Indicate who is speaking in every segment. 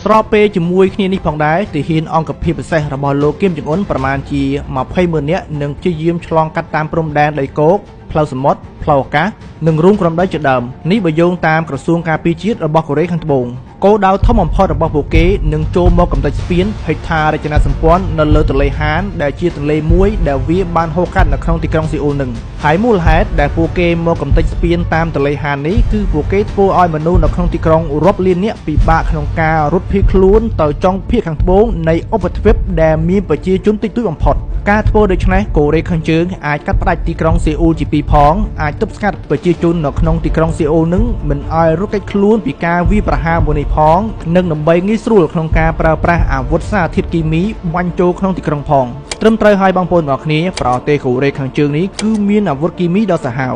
Speaker 1: ស្របពេលជាមួយគ្នានេះផងដែរទាហានអង្គភាពពិសេសរបស់លោកគីមចុងអ៊ុនប្រមាណជា20,000 នាក់នឹងព្យាយាមឆ្លងកាត់តាមព្រំដែនដីគោកផ្លូវសមុទ្រផ្លូវអាកាសនិងរួមក្រំដីជាដើមនេះបើយោងតាមក្រសួងការពារជាតិរបស់កូរ៉េខាងត្បូងគោលដៅធំបំផុតរបស់ពួកគេនឹងចូលមកកំទេចស្ពានហេដ្ឋារចនាសម្ព័ន្ធនៅលើទន្លេហានដែលជាទន្លេមួយដែលវាបានហូរកាត់នៅក្នុងទីក្រុងសេអ៊ូលនឹងហើយមូលហេតុដែលពួកគេមកកំទេចស្ពានតាមទន្លេហាននេះគឺពួកគេធ្វើឲ្យមនុស្សនៅក្នុងទីក្រុងរាប់លាននាក់ពិបាកក្នុងការរត់ភៀសខ្លួនទៅចុងភាគខាងត្បូងនៃឧបទ្វីបដែលមានប្រជាជនតិចតួចបំផុតការធ្វើដូច្នេះកូរ៉េខាងជើងអាចកាត់ផ្តាច់ទីក្រុងសេអ៊ូលជាពីរផងអាចទប់ស្កាត់ប្រជាជននៅក្នុងទីក្រុងសេអ៊ូលនឹងមិនឲ្យរត់គេចខ្លួនពីការវាយប្រហារមួយនេះផងនិងដើម្បីងាយស្រួលក្នុងការប្រើប្រាស់អាវុធសារធាតុគីមីបាញ់ចូលក្នុងទីក្រុងផងត្រឹមត្រូវហើយបងប្អូនទាំងអស់គ្នាប្រទេសកូរ៉េខាងជើងនេះគឺមានអាវុធគីមីដ៏សាហាវ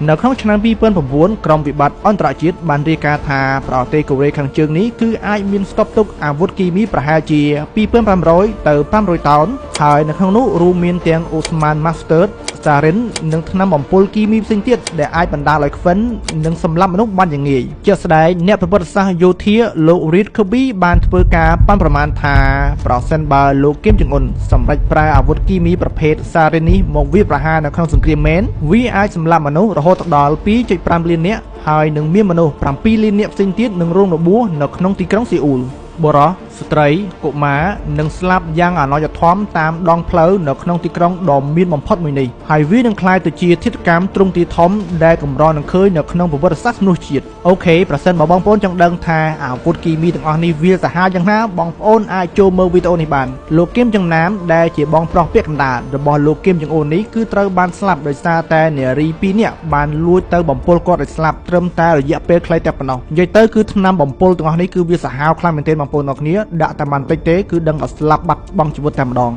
Speaker 1: នៅក្នុងឆ្នាំ2009ក្រុមវិបត្តិអន្តរជាតិបានរាយការណ៍ថាប្រទេសកូរ៉េខាងជើងនេះគឺអាចមានស្តុកទុកអាវុធគីមីប្រហែលជា2500ទៅ500តោនហើយនៅក្នុងនោះរួមមានទាំងអូស្មានម៉ាស្ទ័រសារ៉ិននិងថ្នាំបំពុលគីមីផ្សេងទៀតដែលអាចបណ្ដាលឲ្យខ្វិននិងសម្លាប់មនុស្សបានយ៉ាងងាយជាក់ស្ដែងអ្នកប្រវត្តិសាស្ត្រយោធាលោក Reed Kirby បានធ្វើការប៉ាន់ប្រមាណថាប្រសិនបើលោកគីមចុងអ៊ុនសម្រេចប្រើអាវុធគីមីប្រភេទសារ៉ិននេះមកវាយប្រហារនៅក្នុងសង្គ្រាមមែនវាអាចសម្លាប់មនុស្សរហូតដល់ 2.5 លាននាក់ហើយនឹងមានមនុស្ស 7 លាននាក់ផ្សេងទៀតនឹងរងរបួសនៅក្នុងទីក្រុងសេអ៊ូលបុរសស្ត្រីកុមារនឹងស្លាប់យ៉ាងអនាថធមតាមដងផ្លូវនៅក្នុងទីក្រុងដ៏មានបំផុតមួយនេះហើយវានឹងក្លាយទៅជាធាតុកម្មទ្រង់ទ្រាយធំដែលកម្រនឹងឃើញនៅក្នុងប្រវត្តិសាស្ត្រមនុស្សជាតិអូខេប្រសិនបើបងប្អូនចង់ដឹងថាអាវុធគីមីទាំងអស់នេះវាសាហាវយ៉ាងណាបងប្អូនអាចចូលមើលវីដេអូនេះបានលោកគីមចុងណាមដែលជាបងប្រុសពាក់កណ្ដាលរបស់លោកគីមចុងអ៊ុននេះគឺត្រូវបានស្លាប់ដោយសារតែនារី2នាក់បានលួចទៅបំពុលគាត់ឲ្យស្លាប់ត្រឹមតែរយៈពេលខ្លីតែប៉ុណ្ណោះនិយាយទៅគឺថ្នាំបំពុលទាំងអស់នេះគឺវាសាហាវខ្លាំងមែនទែនបងប្អូនទាំងអស់គ្នាដាក់តែបានតិចទេគឺដឹងឲ្យស្លាប់បាត់បង់ជីវិតតែម្ដង